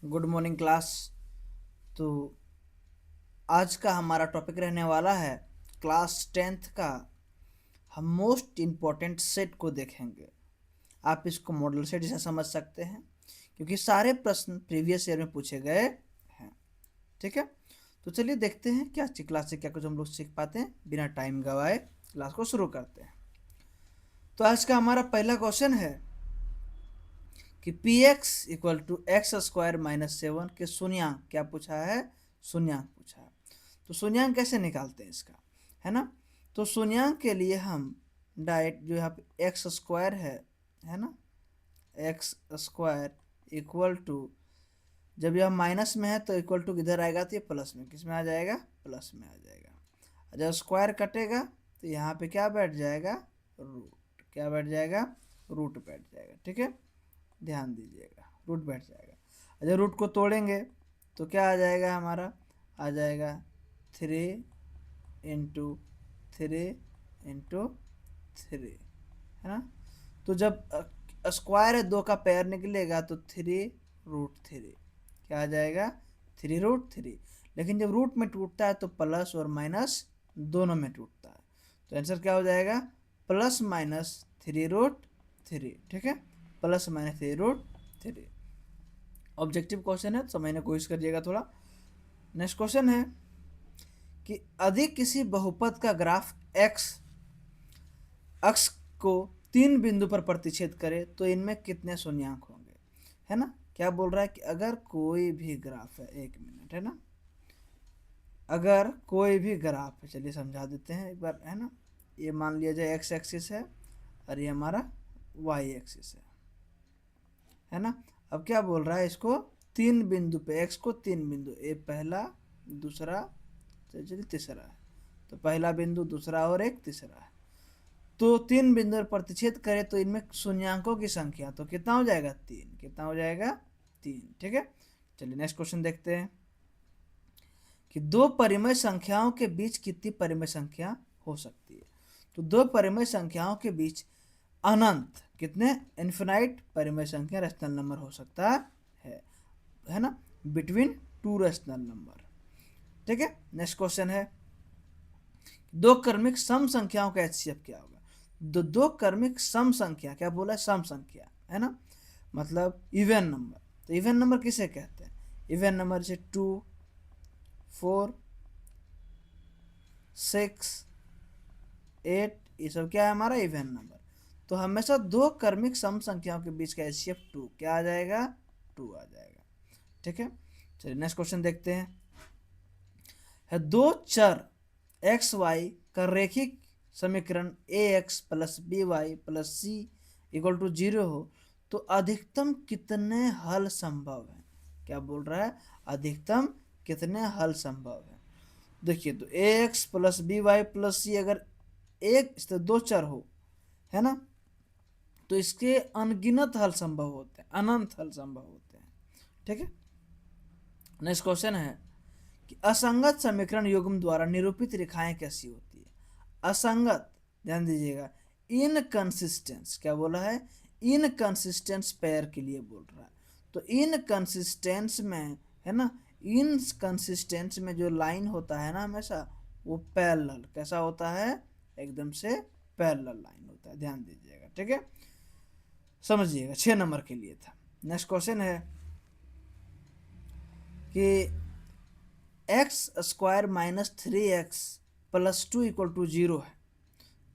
Good morning class. तो आज का हमारा टॉपिक रहने वाला है क्लास टेंथ का। हम मोस्ट इम्पॉर्टेंट सेट को देखेंगे। आप इसको मॉडल सेट जैसा समझ सकते हैं क्योंकि सारे प्रश्न प्रीवियस ईयर में पूछे गए हैं। ठीक है, तो चलिए देखते हैं क्या क्लास से क्या कुछ हम लोग सीख पाते हैं। बिना टाइम गवाए क्लास को शुरू करते हैं। तो आज का हमारा पहला क्वेश्चन है कि p x equal to x square minus 7 के शून्यांक क्या पूछा है। शून्यांक पूछा है। तो शून्यांक कैसे निकालते हैं इसका, है ना। तो शून्यांक के लिए हम डायरेक्ट जो यहाँ पे एक्स स्क्वायर है ना, एक्स स्क्वायर इक्वल टू, जब यह माइनस में है तो इक्वल टू किधर आएगा, तो ये प्लस में, किस में आ जाएगा, प्लस में आ जाएगा। जब स्क्वायर कटेगा तो यहाँ पे क्या बैठ जाएगा, रूट। क्या बैठ जाएगा, रूट बैठ जाएगा। ठीक है, ध्यान दीजिएगा, रूट बैठ जाएगा। जब रूट को तोड़ेंगे तो क्या आ जाएगा हमारा, आ जाएगा 3 × 3 × 3, है ना। तो जब स्क्वायर है, 2 का पेयर निकलेगा तो 3√3 क्या आ जाएगा, 3√3। लेकिन जब रूट में टूटता है तो प्लस और माइनस दोनों में टूटता है, तो आंसर क्या हो जाएगा, +-3√3। ठीक है, +-3√3। ऑब्जेक्टिव क्वेश्चन है तो समझने की कोशिश करिएगा थोड़ा। नेक्स्ट क्वेश्चन है कि अधिक किसी बहुपद का ग्राफ एक्स अक्ष को 3 बिंदु पर प्रतिच्छेद करे तो इनमें कितने शून्यांक होंगे, है ना। क्या बोल रहा है कि अगर कोई भी ग्राफ है, 1 मिनट, है ना, अगर कोई भी ग्राफ है, चलिए समझा देते हैं एक बार, है ना। ये मान लिया जाए एक्स एक्सिस है और ये हमारा वाई एक्सिस है ना। अब क्या बोल रहा है, इसको 3 बिंदु पे, एक्स को 3 बिंदु, ए पहला, दूसरा, चलिए तीसरा है, तो पहला बिंदु, दूसरा और एक तीसरा है। तो 3 बिंदु पर प्रतिच्छेद करें तो इनमें शून्यांकों की संख्या तो कितना हो जाएगा, 3। कितना हो जाएगा, 3। ठीक है, चलिए नेक्स्ट क्वेश्चन देखते हैं कि दो परिमेय संख्याओं के बीच कितनी परिमेय संख्या हो सकती है। तो दो परिमेय संख्याओं के बीच अनंत, कितने, इन्फिनाइट परिमेय संख्या, रेशनल नंबर हो सकता है ना, बिटवीन 2 रेशनल नंबर। ठीक है, नेक्स्ट क्वेश्चन है दो क्रमिक सम संख्याओं का एचसीएफ क्या होगा। दो क्रमिक सम संख्या, क्या बोला, सम संख्या, है ना, मतलब इवन नंबर। तो इवन नंबर किसे कहते हैं, इवन नंबर जैसे 2, 4, 6, 8, ये सब क्या है, हमारा इवन नंबर। तो हमेशा दो क्रमिक सम संख्याओं के बीच का एचसीएफ 2 क्या आ जाएगा, 2 आ जाएगा। ठीक है, चलिए नेक्स्ट क्वेश्चन देखते हैं। है दो चर एक्स वाई का रैखिक समीकरण a x plus b y plus c equal to 0 हो तो अधिकतम कितने हल संभव है। क्या बोल रहा है, अधिकतम कितने हल संभव है। देखिए, तो a x plus b y plus c अगर एक इस दो चर हो, है ना, तो इसके अनगिनत हल संभव होते हैं, अनंत हल संभव होते हैं। ठीक है, नेक्स्ट क्वेश्चन है कि असंगत समीकरण युग्म द्वारा निरूपित रेखाएं कैसी होती है। असंगत, ध्यान दीजिएगा, इनकंसिस्टेंस, क्या बोला है, इनकंसिस्टेंस पेयर के लिए बोल रहा है। तो इनकंसिस्टेंस में, है ना, इनकंसिस्टेंस में जो लाइन होता है ना हमेशा, वो पैरेलल कैसा होता है, एकदम से पैरेलल लाइन होता है, ध्यान दीजिएगा। ठीक है, समझिएगा, 6 नंबर के लिए था। नेक्स्ट क्वेश्चन है कि एक्स स्क्वायर -3x+2 = 0 है।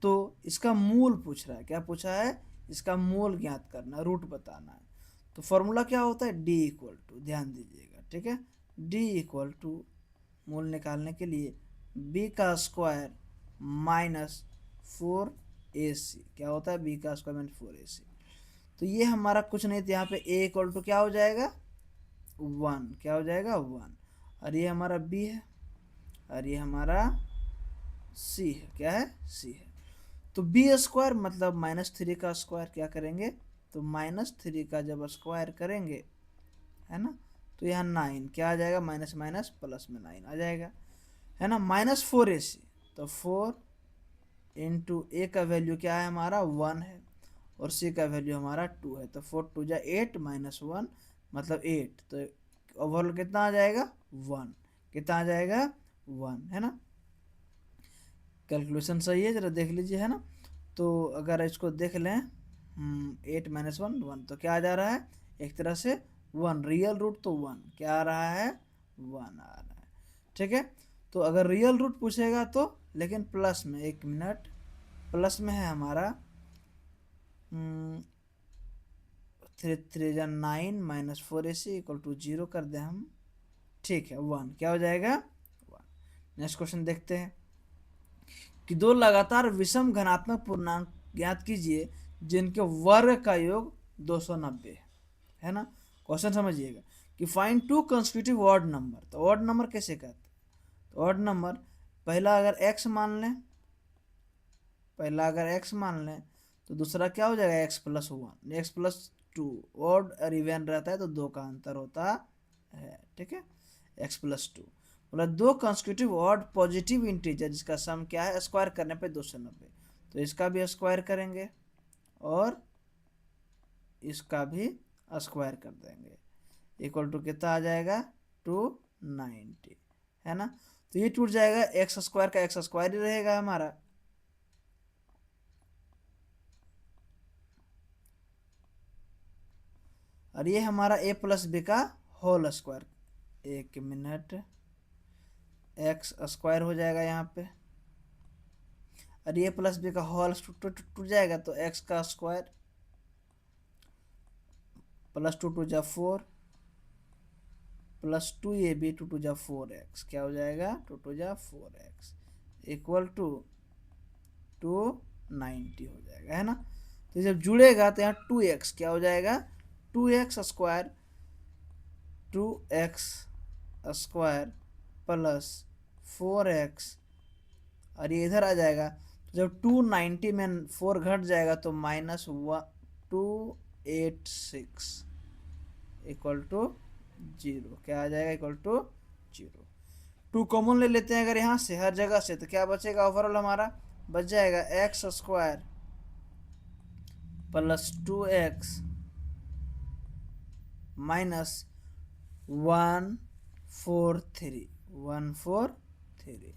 तो इसका मूल पूछ रहा है, क्या पूछा है, इसका मूल ज्ञात करना, रूट बताना है। तो फॉर्मूला क्या होता है, d = ध्यान दीजिएगा। ठीक है, d = मूल निकालने के लिए b² -4ac, क्या होता है, b² -4ac। तो ये हमारा कुछ नहीं था, यहाँ पे a = क्या हो जाएगा, 1, क्या हो जाएगा, 1। और ये हमारा b है और ये हमारा c है, क्या है, c है। तो b² मतलब -3 का स्क्वायर, क्या करेंगे, तो -3 का जब स्क्वायर करेंगे, है ना, तो यहाँ 9 क्या आ जाएगा, माइनस माइनस प्लस में 9 आ जाएगा, है ना, -4ac। तो 4 × a का वैल्यू क्या है, हमारा 1 है, और c का वैल्यू हमारा 2 है। तो 4 × 2 = 8 -1 मतलब 8। तो ओवरऑल कितना आ जाएगा 1, कितना आ जाएगा 1, है ना। कैलकुलेशन सही है, जरा देख लीजिए, है ना। तो अगर इसको देख लें 8 - 1 1, तो क्या आ जा रहा है एक तरह से 1, रियल रूट तो 1 क्या आ रहा है 1 आ रहा है, ठीक है। तो अगर रियल रूट पूछेगा तो लेकिन प्लस में, 1 मिनट, प्लस में है हमारा 3 3 9 -4ac = 0 कर दें हम, ठीक है 1 क्या हो जाएगा 1। नेक्स्ट क्वेश्चन देखते हैं कि दो लगातार विषम घनात्मक पूर्णांक ज्ञात कीजिए जिनके वर्ग का योग 290 है ना। क्वेश्चन समझिएगा कि find to consecutive odd number. तो ऑड नंबर कैसे कहते हैं, तो ऑड नंबर पहला अगर x मान लें, पहला अगर x मान लें तो दूसरा क्या हो जाएगा x+1, x+2, ऑड और इवन रहता है तो 2 का अंतर होता है, ठीक है, x+2। बोला दो कंसेक्यूटिव ऑड पॉजिटिव इंटीजर जिसका सम क्या है, स्क्वायर करने पे 290, तो इसका भी स्क्वायर करेंगे और इसका भी स्क्वायर कर देंगे, इक्वल टू कितना आ जाएगा 290, है ना। तो ये टूट जाएगा, एक्स स्क्वायर का एक्स स्क्वायर ही रहेगा हमारा, और ये हमारा a+b का whole square, 1 minute, x square हो जाएगा यहाँ पे, और ये +b का होल टूट जाएगा तो x का स्क्वायर +2 × 2 = 4 +2ab 2 × 2 = 4x, क्या हो जाएगा 2 × 2 = 4x इक्वल टू 290 हो जाएगा, है ना। तो जब जुड़ेगा तो यहाँ 2x क्या हो जाएगा 2x square 2x square plus 4x, और ये इधर आ जाएगा, तो जब 290 में 4 घट जाएगा तो -286 इक्वल टू 0, क्या आ जाएगा इक्वल टू 0। 2 कॉमन ले लेते हैं अगर यहाँ से हर जगह से, तो क्या बचेगा ओवरऑल हमारा बच जाएगा x square plus 2x minus 143,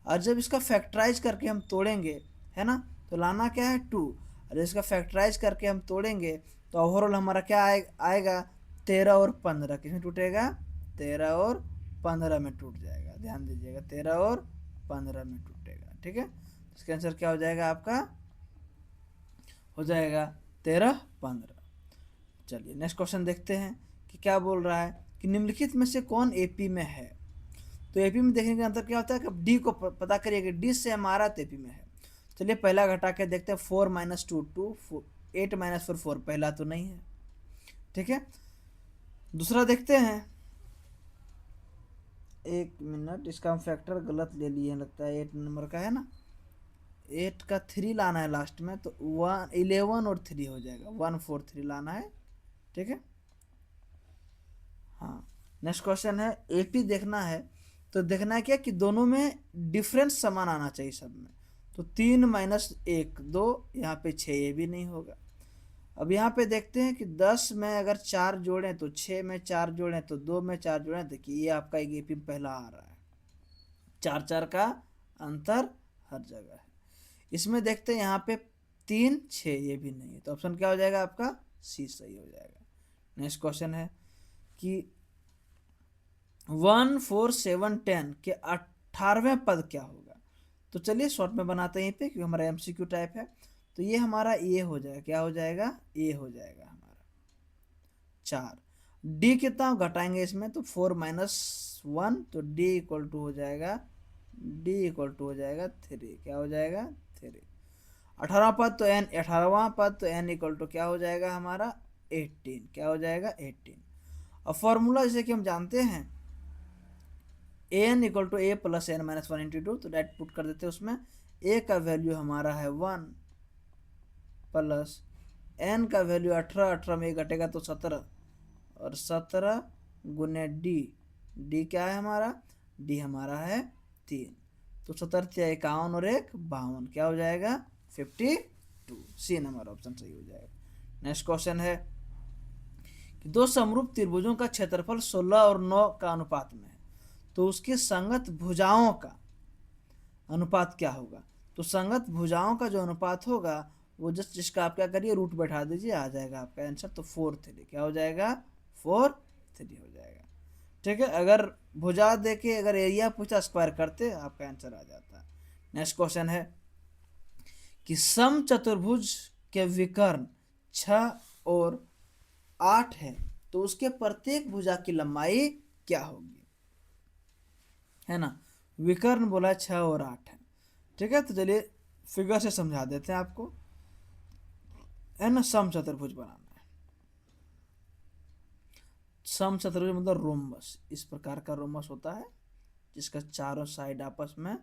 और जब इसका फैक्टराइज करके हम तोड़ेंगे, है ना, तो लाना क्या है 2, और इसका फैक्टराइज करके हम तोड़ेंगे तो ओवरऑल हमारा क्या आएगा 13 और 15, किसमें टूटेगा 13 और 15 में टूट जाएगा, ध्यान दीजिएगा 13 और 15 में टूटेगा, ठीक है। इसका आंसर क्या हो जाएगा आपका, हो जाएगा 13 15। चलिए नेक्स्ट क्वेश्चन देखते हैं कि क्या बोल रहा है कि निम्नलिखित में से कौन एपी में है। तो एपी में देखने का अंतर क्या होता है कि डी को पता करिए कि डी से हमारा तो एपी में है। चलिए पहला घटा के देखते हैं, 4 - 2 2, 8 - 4 4, पहला तो नहीं है, ठीक है। दूसरा देखते हैं, 1 मिनट, इसका हम फैक्टर गलत ले लिए हैं लगता है, 8 नंबर का है ना, 8 का 3 लाना है लास्ट में, तो 11 और 3 हो जाएगा, 143 लाना है, ठीक है। हाँ नेक्स्ट क्वेश्चन है, एपी देखना है तो देखना है क्या कि दोनों में डिफरेंस समान आना चाहिए सब में, तो 3 - 1 2, यहाँ पे 6 ये भी नहीं होगा। अब यहाँ पे देखते हैं कि 10 में अगर 4 जोड़ें तो 6 में 4 जोड़ें तो 2 में 4 जोड़ें, देखिए ये आपका एक एपी पहला आ रहा है, 4 4 का अंतर हर जगह है। इसमें देखते हैं यहाँ पे 3 6 ये भी नहीं है, तो ऑप्शन क्या हो जाएगा आपका सी सही हो जाएगा। नेक्स्ट क्वेश्चन है कि 1 4 7 10 के 18वें पद क्या होगा। तो चलिए शॉर्ट में बनाते हैं पे, क्योंकि हमारा एमसीक्यू टाइप है, तो ये हमारा ए हो जाएगा, क्या हो जाएगा ए हो जाएगा हमारा 4। डी कितना घटाएंगे इसमें, तो 4 - 1, तो डी इक्वल टू हो जाएगा, डी इक्वल टू हो जाएगा 3, क्या हो जाएगा 3। 18वां पद तो एन, 18वां पद तो एन इक्वल टू क्या हो जाएगा हमारा 18, क्या हो जाएगा 18। और फॉर्मूला जैसे कि हम जानते हैं n equal to a plus n minus 1 × 2, तो डायरेक्ट पुट कर देते हैं उसमें, ए का वैल्यू हमारा है 1 प्लस एन का वैल्यू 18, 18 में घटेगा तो 17, और 17 गुने डी, डी क्या है हमारा, डी हमारा है 3, तो 17 × 51 और 1 52, क्या हो जाएगा 52, सी नंबर ऑप्शन सही हो जाएगा। नेक्स्ट क्वेश्चन है कि दो समरूप त्रिभुजों का क्षेत्रफल 16 और 9 का अनुपात में है, तो उसकी संगत भुजाओं का अनुपात क्या होगा। तो संगत भुजाओं का जो अनुपात होगा वो जिसका आप क्या करिए रूट बैठा दीजिए, आ जाएगा आपका आंसर। तो 4/3 क्या हो जाएगा, 4/3 हो जाएगा। ठीक है, अगर भुजा देके अगर एरिया पूछा स्क्वायर करते आपका आंसर आ जाता। नेक्स्ट क्वेश्चन है कि सम चतुर्भुज के विकर्ण 6 और 8 है, तो उसके प्रत्येक भुजा की लंबाई क्या होगी, है ना। विकर्ण बोला 6 और 8 है। ठीक है, तो चलिए फिगर से समझा देते हैं आपको, है ना। सम चतुर्भुज बनाना है। सम चतुर्भुज मतलब रोम्बस, इस प्रकार का रोम्बस होता है जिसका चारों साइड आपस में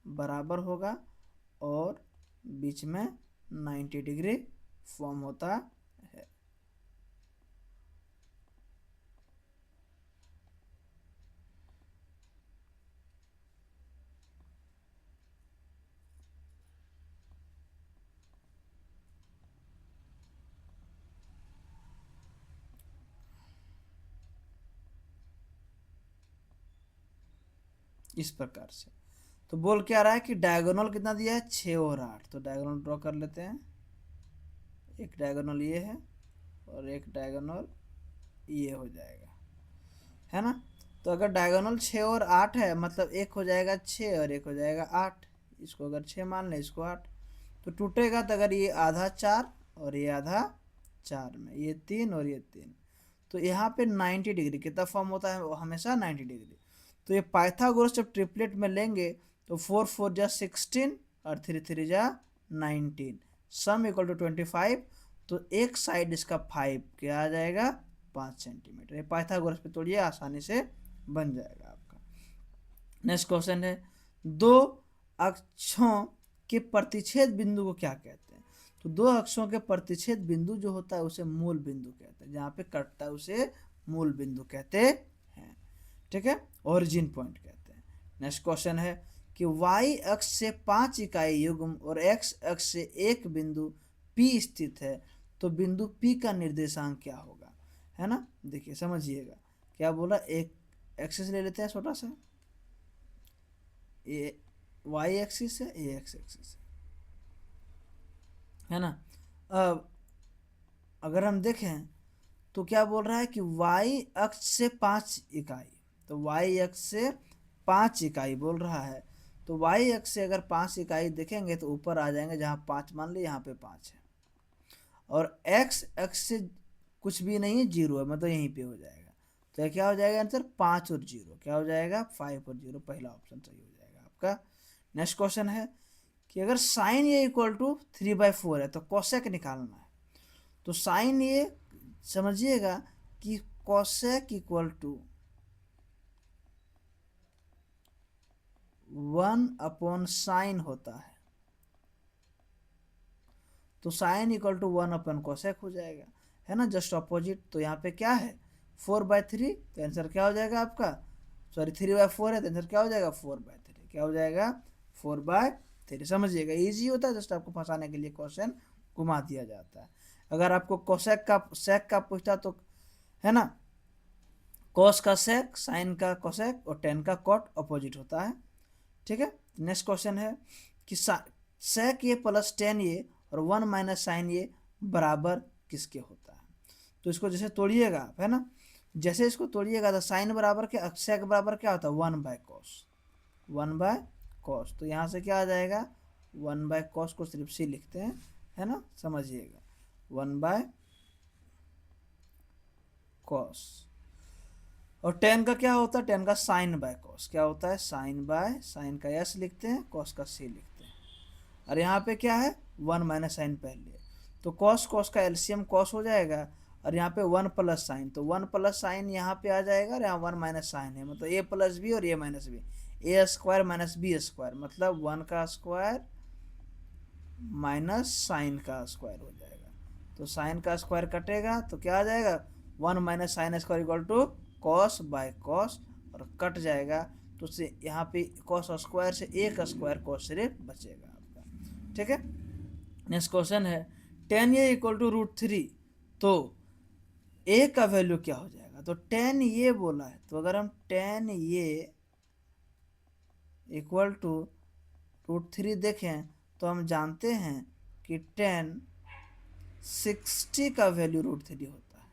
बराबर होगा और बीच में 90 डिग्री फॉर्म होता है। इस प्रकार से तो बोल क्या रहा है कि डायगोनल कितना दिया है, 6 और 8। तो डायगोनल ड्रॉ कर लेते हैं। एक डायगोनल ये है और एक डायगोनल ये हो जाएगा, है ना। तो अगर डायगोनल 6 और 8 है मतलब एक हो जाएगा 6 और एक हो जाएगा 8। इसको अगर 6 मान लें, इसको 8, तो टूटेगा तो अगर ये आधा 4 और ये आधा 4 में, ये 3 और ये 3, तो यहाँ पे 90 डिग्री कितना फॉर्म होता है, वो हमेशा 90 डिग्री। तो ये पाइथागोरस जब ट्रिपलेट में लेंगे तो 4 4 जा 16 और 3 3 जा 19, सम इक्वल टू 25। तो एक साइड इसका 5 क्या आ जाएगा, 5 सेंटीमीटर। ये पाइथागोरस पे तोड़िए, आसानी से बन जाएगा आपका। नेक्स्ट क्वेश्चन है, दो अक्षों के प्रतिच्छेद बिंदु को क्या कहते हैं। तो दो अक्षों के प्रतिच्छेद बिंदु जो होता है उसे मूल बिंदु कहते हैं, जहाँ पे कटता है उसे मूल बिंदु कहते हैं। ठीक है, ओरिजिन पॉइंट कहते हैं। नेक्स्ट क्वेश्चन है कि y अक्ष से 5 इकाई युग्म और x अक्ष से एक बिंदु P स्थित है, तो बिंदु P का निर्देशांक क्या होगा, है ना। देखिए समझिएगा क्या बोला, एक एक्सिस ले लेते हैं छोटा सा, ये y एक्सिस है, ये x एक्सिस है ना। अब अगर हम देखें तो क्या बोल रहा है कि y अक्ष से 5 इकाई, तो y अक्ष से 5 इकाई बोल रहा है। तो y अक्ष से अगर 5 इकाई देखेंगे तो ऊपर आ जाएंगे, जहाँ 5 मान ली यहाँ पे 5 है, और x अक्ष से कुछ भी नहीं है, 0 है, मतलब यहीं पे हो जाएगा। तो ये क्या हो जाएगा आंसर, 5 और 0 क्या हो जाएगा, 5 और 0, पहला ऑप्शन सही हो जाएगा आपका। नेक्स्ट क्वेश्चन है कि अगर साइन ये इक्वल टू 3/4 है तो कोसेक निकालना है। तो साइन ये समझिएगा कि कोसेक इक्वल टू 1/sin होता है। तो साइन इक्वल टू 1/कोसेक हो जाएगा, है ना, जस्ट अपोजिट। तो यहाँ पे क्या है 4/3, तो आंसर क्या हो जाएगा आपका, सॉरी 3/4 है तो आंसर क्या हो जाएगा 4/3, क्या हो जाएगा 4/3। समझिएगा इजी होता है, जस्ट आपको फंसाने के लिए क्वेश्चन घुमा दिया जाता है। अगर आपको कोसेक का सेक का पूछता तो, है ना, कॉस का सेक, साइन का कोसेक और टेन का कॉट अपोजिट होता है। ठीक है, नेक्स्ट क्वेश्चन है कि सेक ये प्लस टेन ये और 1 - साइन ये बराबर किसके होता है। तो इसको जैसे तोड़िएगा आप, है ना, जैसे इसको तोड़िएगा तो साइन बराबर क्या, सेक बराबर क्या होता है 1/कॉस, 1/कॉस। तो यहाँ से क्या आ जाएगा 1/कॉस को सिर्फ सी लिखते हैं, है ना, समझिएगा 1/कॉस। और टेन का क्या होता है, टेन का sin/cos क्या होता है, साइन का s लिखते हैं, cos का c लिखते हैं। और यहाँ पे क्या है 1 - साइन पहले, तो cos का एलसीएम cos हो जाएगा, और यहाँ पे 1 + साइन, तो 1 + साइन यहाँ पे आ जाएगा, और यहाँ 1 - साइन है, मतलब a + b और a - b, a² - b² मतलब 1 का स्क्वायर माइनस साइन का स्क्वायर हो जाएगा। तो साइन का स्क्वायर कटेगा तो क्या आ जाएगा 1 - sin² इक्वल टू cos/cos, और कट जाएगा तो से यहाँ पे cos स्क्वायर से एक स्क्वायर cos सिर्फ बचेगा आपका। ठीक है, नेक्स्ट क्वेश्चन है tan a इक्वल टू √3, तो ए का वैल्यू क्या हो जाएगा, तो टेन ये बोला है, तो अगर हम टेन ये इक्वल टू √3 देखें तो हम जानते हैं कि टेन 60 का वैल्यू √3 होता है।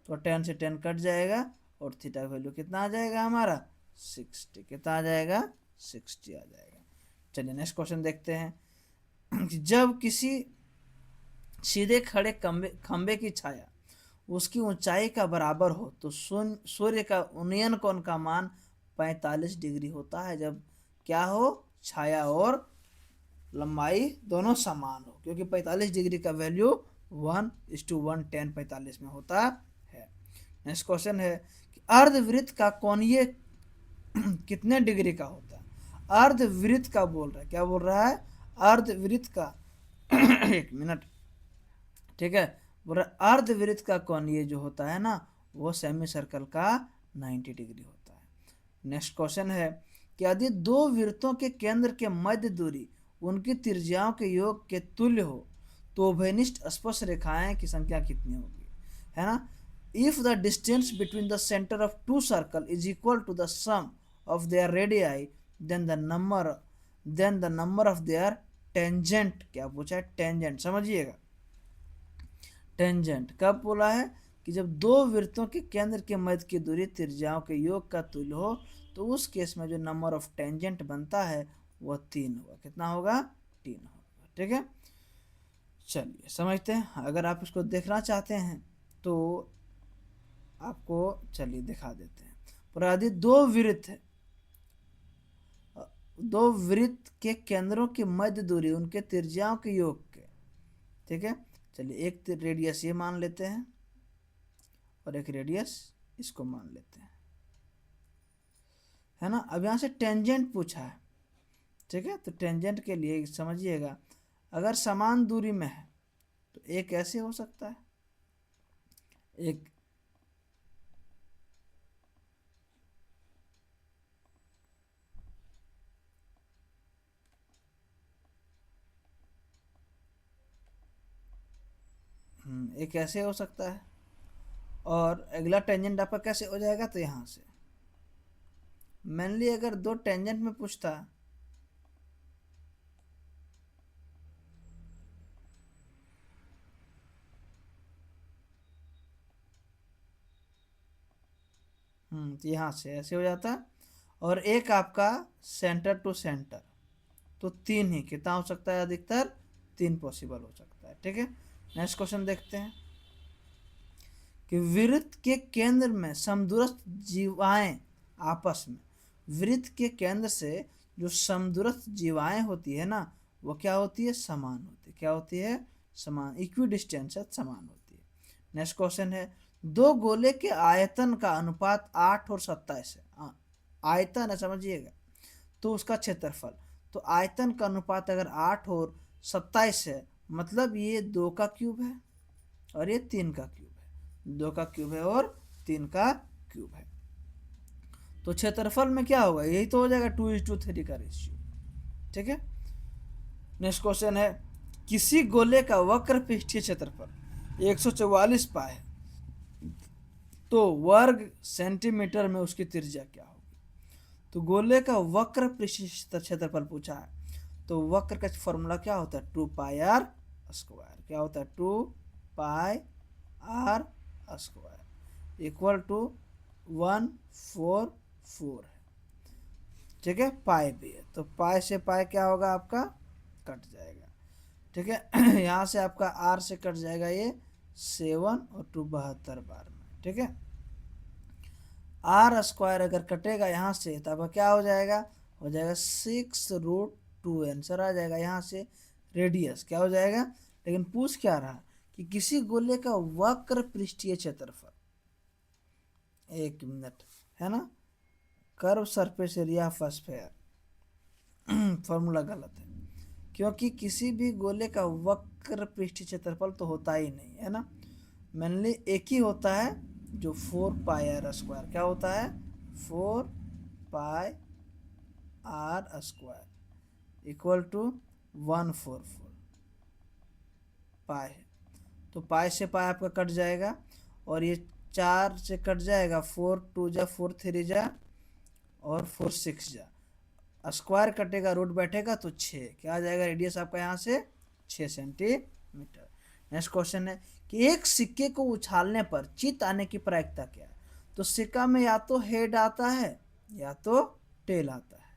तो 10 से 10 कट जाएगा और थीटा का वैल्यू कितना आ जाएगा हमारा 60, कितना आ जाएगा 60 आ जाएगा। चलिए नेक्स्ट क्वेश्चन देखते हैं कि जब किसी सीधे खड़े खंबे की छाया उसकी ऊंचाई का बराबर हो तो सूर्य का उन्नयन कोण का मान 45 डिग्री होता है। जब क्या हो, छाया और लंबाई दोनों समान हो, क्योंकि 45 डिग्री का वैल्यू 1:1 10 45 में होता है। नेक्स्ट क्वेश्चन है कि अर्धवृत्त का कोणीय कितने डिग्री का होता है। अर्धवृत्त का बोल रहा है, क्या बोल रहा है, अर्धवृत्त का एक मिनट, ठीक है, बोल रहा है अर्धवृत्त का कोणीय जो होता है ना वो सेमी सर्कल का 90 डिग्री होता है। नेक्स्ट क्वेश्चन है कि यदि दो वृत्तों के केंद्र के मध्य दूरी उनकी त्रिज्याओं के योग के तुल्य हो तो उभयनिष्ठ स्पर्श रेखाएं की संख्या कितनी होगी, है ना। If the distance between the centre of two circle is equal to the sum of their radii then the number of their tangent, क्या पूछा है टेंजेंट, समझिएगा। टेंजेंट कब बोला है कि जब दो वृत्तों के केंद्र के मध्य की दूरी त्रिज्याओं के योग का तुल्य हो तो उस केस में जो नंबर ऑफ टेंजेंट बनता है वह 3 होगा, कितना होगा 3 होगा, ठीक है। चलिए समझते हैं, अगर आप इसको देखना चाहते हैं तो आपको चलिए दिखा देते हैं। पर यदि दो वृत्त के केंद्रों की मध्य दूरी उनके त्रिज्याओं के योग के, ठीक है, चलिए एक रेडियस ये मान लेते हैं और एक रेडियस इसको मान लेते हैं, है ना। अब यहाँ से टेंजेंट पूछा है, ठीक है, तो टेंजेंट के लिए समझिएगा, अगर समान दूरी में है तो एक ऐसे हो सकता है, एक एक ऐसे हो सकता है, और अगला टेंजेंट आपका कैसे हो जाएगा, तो यहाँ से मेनली अगर दो टेंजेंट में पूछता तो यहाँ से ऐसे हो जाता, और एक आपका सेंटर टू सेंटर, तो 3 ही कितना हो सकता है, अधिकतर 3 पॉसिबल हो सकता है, ठीक है। नेक्स्ट क्वेश्चन देखते हैं कि वृत्त के केंद्र में समदूरस्थ जीवाएं आपस में, वृत्त के केंद्र से जो समदूरस्थ जीवाएं होती है ना वो क्या होती है, समान होती है, क्या होती है, समान, इक्वी डिस्टेंस है, समान होती है। नेक्स्ट क्वेश्चन है दो गोले के आयतन का अनुपात 8 और 27 है, आयतन है समझिएगा, तो उसका क्षेत्रफल, तो आयतन का अनुपात अगर 8 और 27 है मतलब ये 2 का क्यूब है और ये 3 का क्यूब है, 2 का क्यूब है और 3 का क्यूब है, तो क्षेत्रफल में क्या होगा, यही तो हो जाएगा 2:3 का रेशियो, ठीक है। नेक्स्ट क्वेश्चन है किसी गोले का वक्र पृष्ठीय क्षेत्रफल 144 पाए तो वर्ग सेंटीमीटर में उसकी त्रिज्या क्या होगी। तो गोले का वक्र पृष्ठीय क्षेत्रफल पूछा है, तो वक्र का फॉर्मूला क्या होता है 2πr², क्या होता है 2πr² इक्वल टू 144 है, ठीक है, पाई भी है, तो पाई से पाई क्या होगा आपका कट जाएगा, ठीक है। यहाँ से आपका आर से कट जाएगा ये 7 और 2 72 बार में, ठीक है। r² अगर कटेगा यहाँ से तो आपका क्या हो जाएगा 6√2, आंसर आ जाएगा यहाँ से। रेडियस क्या हो जाएगा, लेकिन पूछ क्या रहा कि किसी गोले का वक्र पृष्ठीय क्षेत्रफल, एक मिनट, है ना, curve surface area of sphere, formula गलत है, क्योंकि किसी भी गोले का वक्र पृष्ठीय क्षेत्रफल तो होता ही नहीं है ना, मेनली एक ही होता है जो 4πr², क्या होता है 4πr² इक्वल टू 144 पाई है, तो पाई से पाई आपका कट जाएगा और ये 4 से कट जाएगा, 4 2 जा 4 3 जा और 4 6 जा, स्क्वायर कटेगा, रूट बैठेगा तो 6, क्या आ जाएगा रेडियस आपका यहाँ से 6 सेंटीमीटर। नेक्स्ट क्वेश्चन है कि एक सिक्के को उछालने पर चित आने की प्रायिकता क्या है। तो सिक्का में या तो हेड आता है या तो टेल आता है,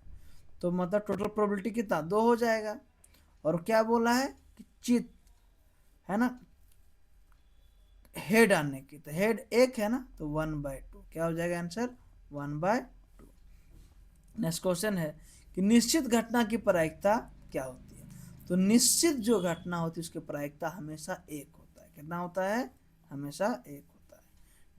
तो मतलब टोटल प्रोबेबिलिटी कितना 2 हो जाएगा। और क्या बोला है कि चित है ना हेड आने की, तो हेड एक है ना, तो 1/2, क्या हो जाएगा आंसर 1/2। नेक्स्ट क्वेश्चन है कि निश्चित घटना की प्रायिकता क्या होती है। तो निश्चित जो घटना होती है उसकी प्रायिकता हमेशा 1 होता है। कितना होता है, हमेशा 1 होता है।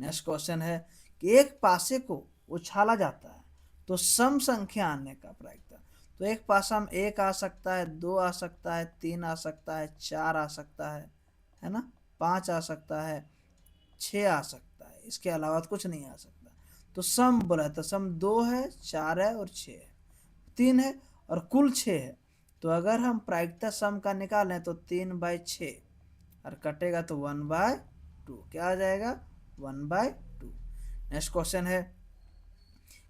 नेक्स्ट क्वेश्चन है कि एक पासे को उछाला जाता है तो सम संख्या आने का प्रायिकता। तो एक पासा में 1 आ सकता है, 2 आ सकता है, 3 आ सकता है, 4 आ सकता है ना, 5 आ सकता है, 6 आ सकता है, इसके अलावा तो कुछ नहीं आ सकता। तो सम बोला तो सम 2 है, 4 है और 6 है, 3 है और कुल 6 है। तो अगर हम प्रायिकता सम का निकालें तो 3/6 और कटेगा तो 1/2, क्या आ जाएगा 1/2। नेक्स्ट क्वेश्चन है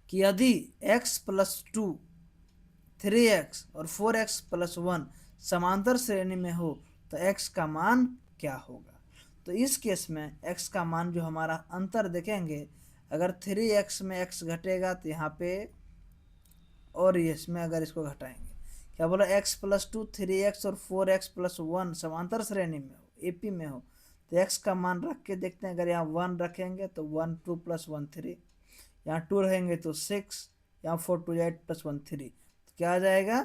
कि यदि x + 2 3x और 4x + 1 समांतर श्रेणी में हो तो x का मान क्या होगा। तो इस केस में x का मान जो हमारा अंतर देखेंगे, अगर 3x में x घटेगा तो यहाँ पे, और इसमें अगर इसको घटाएंगे, क्या बोला x + 2 3x और 4x + 1 समांतर श्रेणी में हो, एपी में हो, तो x का मान रख के देखते हैं। अगर यहाँ 1 रखेंगे तो 1 2 + 1 3, यहाँ 2 रहेंगे तो 6, यहाँ 4 2 8 + 1 3, तो क्या आ जाएगा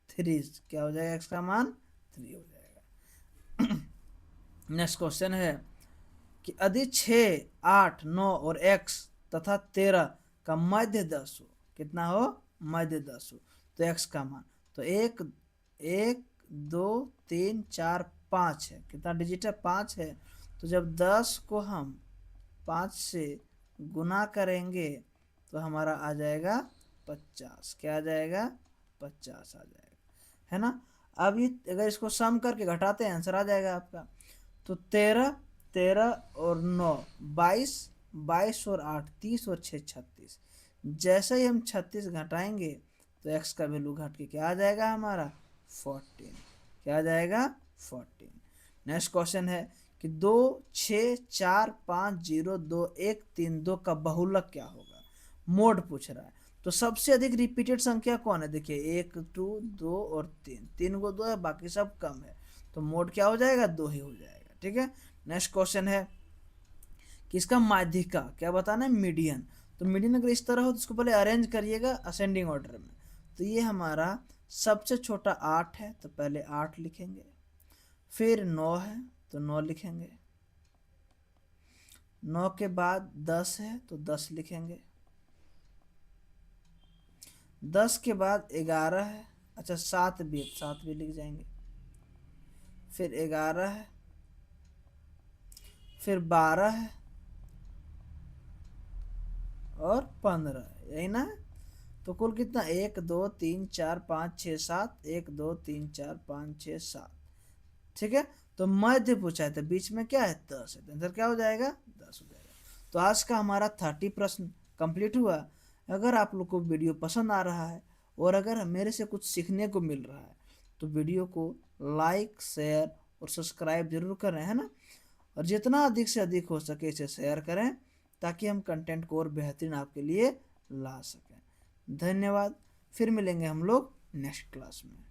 3, क्या हो जाएगा x का मान 3 हो जाएगा। नेक्स्ट क्वेश्चन है कि यदि 6 8 9 और x तथा 13 का मध्य 10 हो, कितना हो मध्य 10 हो, तो x का मान, तो 1 1 2 3 4 5 है, कितना डिजिट है 5 है। तो जब 10 को हम 5 से गुना करेंगे तो हमारा आ जाएगा 50, क्या आ जाएगा 50 आ जाएगा, है ना। अब ये अगर इसको सम करके घटाते हैं आंसर आ जाएगा आपका। तो 13 13 और 9 22, 22 और 8 30 और 6 36, जैसे ही हम 36 घटाएंगे तो x का वैल्यू घट के क्या आ जाएगा हमारा 14, क्या आ जाएगा 14। नेक्स्ट क्वेश्चन है कि 2 6 4 5 0 2 1 3 2 का बहुलक क्या होगा, मोड पूछ रहा है। तो सबसे अधिक रिपीटेड संख्या कौन है, देखिए 1 2 2 और 3, 3 को 2 है, बाकी सब कम है, तो मोड क्या हो जाएगा 2 ही हो जाएगा, ठीक है। नेक्स्ट क्वेश्चन है कि इसका माध्यिका क्या बताना है, मीडियन। तो मीडियन अगर इस तरह हो तो इसको पहले अरेंज करिएगा असेंडिंग ऑर्डर में। तो ये हमारा सबसे छोटा 8 है तो पहले 8 लिखेंगे, फिर 9 है तो 9 लिखेंगे, 9 के बाद 10 है तो 10 लिखेंगे, 10 के बाद 11 है, अच्छा 7 भी लिख जाएंगे, फिर 11 है, फिर 12 है और 15, यही ना है। तो कुल कितना 1 2 3 4 5 6 7, 1 2 3 4 5 6 7, ठीक है। तो मध्य पूछा है तो बीच में क्या है 10 है, तो आंसर क्या हो जाएगा 10 हो जाएगा। तो आज का हमारा 30 प्रश्न कंप्लीट हुआ। अगर आप लोग को वीडियो पसंद आ रहा है और अगर मेरे से कुछ सीखने को मिल रहा है तो वीडियो को लाइक शेयर और सब्सक्राइब जरूर करें, है ना। और जितना अधिक से अधिक हो सके इसे शेयर करें ताकि हम कंटेंट को और बेहतरीन आपके लिए ला सकें। धन्यवाद, फिर मिलेंगे हम लोग नेक्स्ट क्लास में।